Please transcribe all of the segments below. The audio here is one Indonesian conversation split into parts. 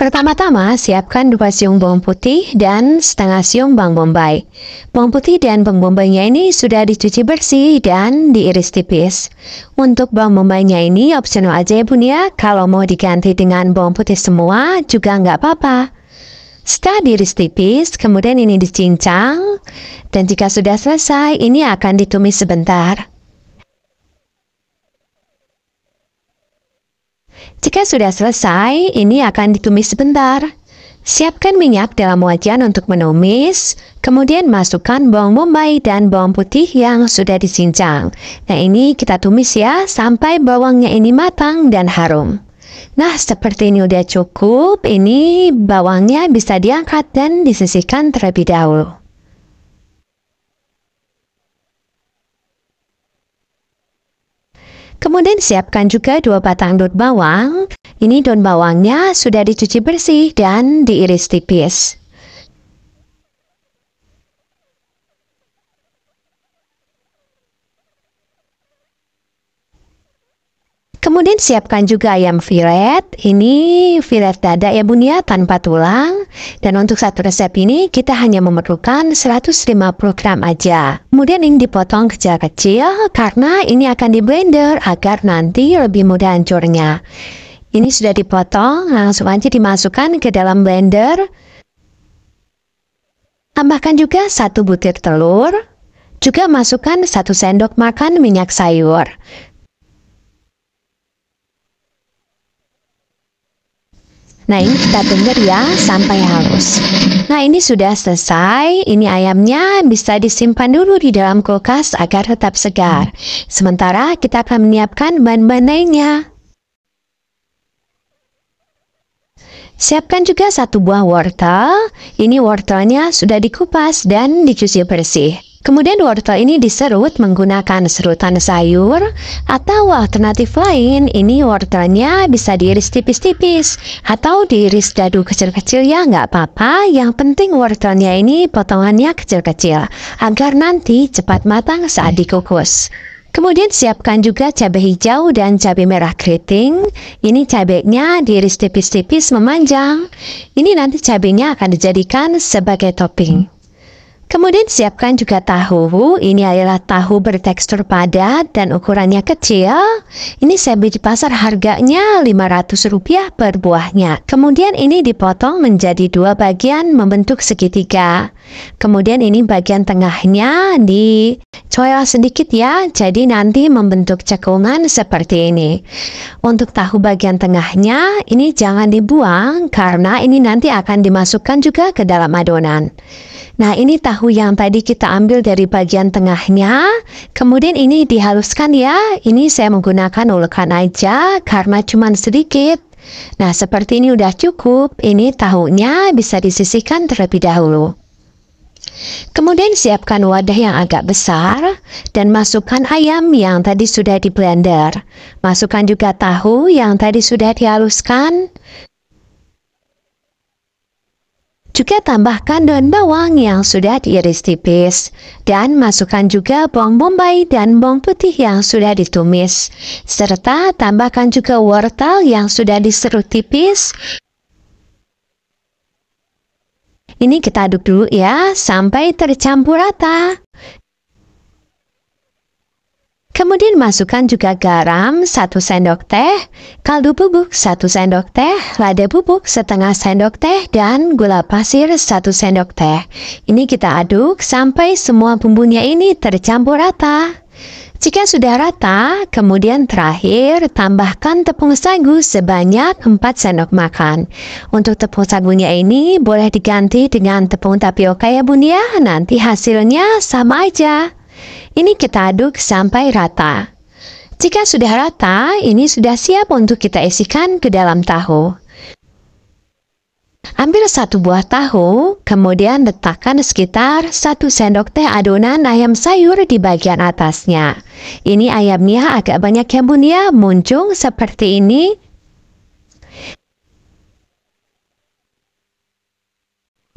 Pertama-tama, siapkan 2 siung bawang putih dan setengah siung bawang bombay. Bawang putih dan bawang bombaynya ini sudah dicuci bersih dan diiris tipis. Untuk bawang bombaynya ini opsional aja ya bun ya, kalau mau diganti dengan bawang putih semua juga nggak apa-apa. Setelah diiris tipis, kemudian ini dicincang, dan jika sudah selesai, ini akan ditumis sebentar. Jika sudah selesai, ini akan ditumis sebentar. Siapkan minyak dalam wajan untuk menumis, kemudian masukkan bawang bombay dan bawang putih yang sudah dicincang. Nah ini kita tumis ya, sampai bawangnya ini matang dan harum. Nah seperti ini udah cukup, ini bawangnya bisa diangkat dan disisihkan terlebih dahulu. Kemudian siapkan juga 2 batang daun bawang. Ini daun bawangnya sudah dicuci bersih dan diiris tipis. Kemudian siapkan juga ayam filet. Ini filet dada ya bun ya, tanpa tulang. Dan untuk satu resep ini kita hanya memerlukan 150 gram aja. Kemudian ini dipotong kecil-kecil karena ini akan di blender agar nanti lebih mudah hancurnya. Ini sudah dipotong, langsung aja dimasukkan ke dalam blender. Tambahkan juga 1 butir telur. Juga masukkan 1 sendok makan minyak sayur. Nah ini kita blender ya sampai halus. Nah ini sudah selesai. Ini ayamnya bisa disimpan dulu di dalam kulkas agar tetap segar. Sementara kita akan menyiapkan bahan-bahan lainnya. Siapkan juga 1 buah wortel. Ini wortelnya sudah dikupas dan dicuci bersih. Kemudian wortel ini diserut menggunakan serutan sayur, atau alternatif lain ini wortelnya bisa diiris tipis-tipis atau diiris dadu kecil-kecil ya nggak apa-apa. Yang penting wortelnya ini potongannya kecil-kecil agar nanti cepat matang saat dikukus. Kemudian siapkan juga cabai hijau dan cabai merah keriting. Ini cabainya diiris tipis-tipis memanjang. Ini nanti cabainya akan dijadikan sebagai topping. Kemudian siapkan juga tahu. Ini adalah tahu bertekstur padat dan ukurannya kecil. Ini saya beli di pasar, harganya Rp500 per buahnya. Kemudian ini dipotong menjadi 2 bagian membentuk segitiga. Kemudian ini bagian tengahnya dicoel sedikit ya, jadi nanti membentuk cekungan seperti ini. Untuk tahu bagian tengahnya ini jangan dibuang karena ini nanti akan dimasukkan juga ke dalam adonan. Nah ini tahu yang tadi kita ambil dari bagian tengahnya, kemudian ini dihaluskan ya. Ini saya menggunakan ulekan aja karena cuma sedikit. Nah seperti ini udah cukup. Ini tahunya bisa disisihkan terlebih dahulu. Kemudian siapkan wadah yang agak besar dan masukkan ayam yang tadi sudah di blender. Masukkan juga tahu yang tadi sudah dihaluskan. Juga tambahkan daun bawang yang sudah diiris tipis. Dan masukkan juga bawang bombay dan bawang putih yang sudah ditumis. Serta tambahkan juga wortel yang sudah diserut tipis. Ini kita aduk dulu ya, sampai tercampur rata. Kemudian masukkan juga garam 1 sendok teh, kaldu bubuk 1 sendok teh, lada bubuk setengah sendok teh, dan gula pasir 1 sendok teh. Ini kita aduk sampai semua bumbunya ini tercampur rata. Jika sudah rata, kemudian terakhir tambahkan tepung sagu sebanyak 4 sendok makan. Untuk tepung sagunya ini boleh diganti dengan tepung tapioka ya bun ya, nanti hasilnya sama aja. Ini kita aduk sampai rata. Jika sudah rata, ini sudah siap untuk kita isikan ke dalam tahu. Ambil 1 buah tahu, kemudian letakkan sekitar 1 sendok teh adonan ayam sayur di bagian atasnya. Ini ayamnya agak banyak ya bun ya, muncung seperti ini.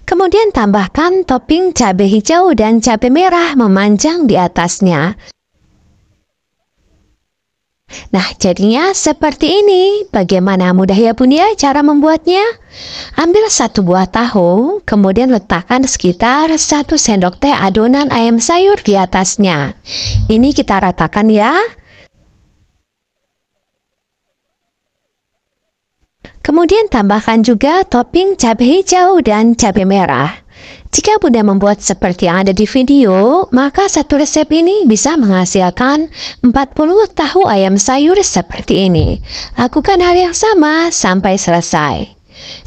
Kemudian tambahkan topping cabai hijau dan cabai merah memanjang di atasnya. Nah, jadinya seperti ini. Bagaimana mudah ya Bun ya cara membuatnya? Ambil 1 buah tahu, kemudian letakkan sekitar 1 sendok teh adonan ayam sayur di atasnya. Ini kita ratakan ya. Kemudian tambahkan juga topping cabai hijau dan cabai merah. Jika Bunda membuat seperti yang ada di video, maka satu resep ini bisa menghasilkan 40 tahu ayam sayur seperti ini. Lakukan hal yang sama sampai selesai.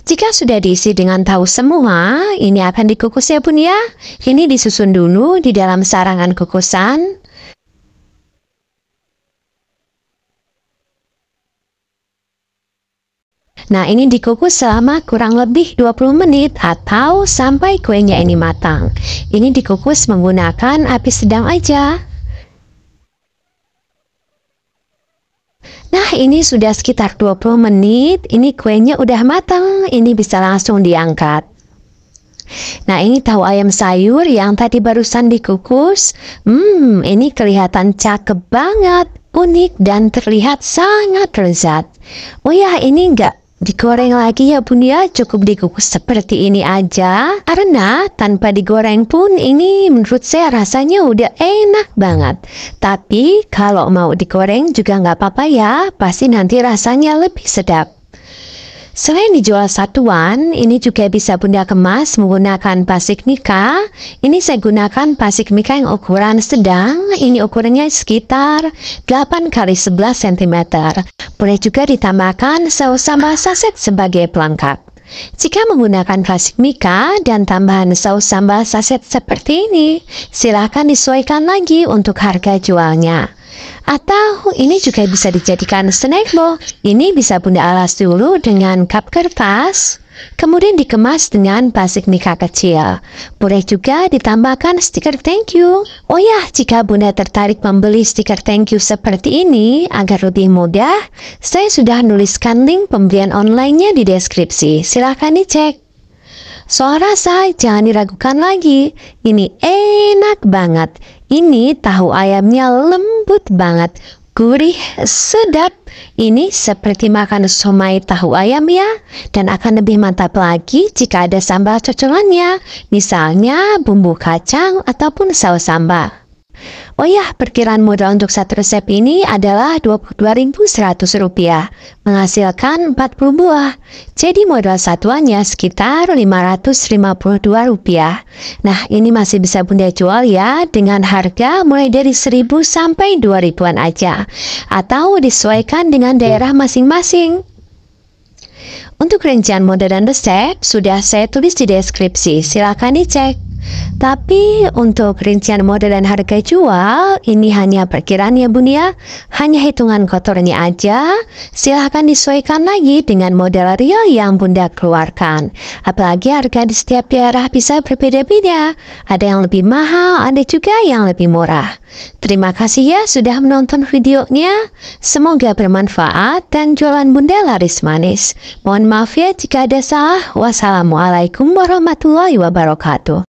Jika sudah diisi dengan tahu semua, ini akan dikukus ya Bun ya. Ini disusun dulu di dalam sarangan kukusan. Nah, ini dikukus selama kurang lebih 20 menit atau sampai kuenya ini matang. Ini dikukus menggunakan api sedang aja. Nah, ini sudah sekitar 20 menit. Ini kuenya udah matang. Ini bisa langsung diangkat. Nah, ini tahu ayam sayur yang tadi barusan dikukus. Ini kelihatan cakep banget, unik, dan terlihat sangat lezat. Oh ya, ini enggak digoreng lagi ya Bun ya, cukup dikukus seperti ini aja. Karena tanpa digoreng pun ini menurut saya rasanya udah enak banget. Tapi kalau mau digoreng juga nggak apa-apa ya, pasti nanti rasanya lebih sedap. Selain dijual satuan, ini juga bisa Bunda kemas menggunakan pasik mika. Ini saya gunakan pasik mika yang ukuran sedang. Ini ukurannya sekitar 8 x 11 cm. Boleh juga ditambahkan saus sambal saset sebagai pelengkap. Jika menggunakan pasik mika dan tambahan saus sambal saset seperti ini, silakan disesuaikan lagi untuk harga jualnya. Atau ini juga bisa dijadikan snack bowl. Ini bisa Bunda alas dulu dengan cup kertas, kemudian dikemas dengan pasik mika kecil. Boleh juga ditambahkan stiker thank you. Oh ya, jika Bunda tertarik membeli stiker thank you seperti ini agar lebih mudah, saya sudah nuliskan link pembelian online-nya di deskripsi. Silahkan dicek. Soal rasa, jangan diragukan lagi. Ini enak banget. Ini tahu ayamnya lembut banget, gurih, sedap. Ini seperti makan somai tahu ayam ya. Dan akan lebih mantap lagi jika ada sambal cocolannya. Misalnya bumbu kacang ataupun saus sambal. Oh ya, perkiraan modal untuk satu resep ini adalah Rp22.100, menghasilkan 40 buah. Jadi modal satuannya sekitar Rp552. Nah, ini masih bisa Bunda jual ya dengan harga mulai dari 1.000 sampai 2.000-an aja. Atau disesuaikan dengan daerah masing-masing. Untuk rincian modal dan resep sudah saya tulis di deskripsi, silakan dicek. Tapi untuk rincian modal dan harga jual, ini hanya perkiraan ya Bun ya, hanya hitungan kotornya aja. Silahkan disesuaikan lagi dengan modal real yang Bunda keluarkan. Apalagi harga di setiap daerah bisa berbeda-beda. Ada yang lebih mahal, ada juga yang lebih murah. Terima kasih ya sudah menonton videonya. Semoga bermanfaat dan jualan Bunda laris manis. Mohon maaf ya jika ada salah. Wassalamualaikum warahmatullahi wabarakatuh.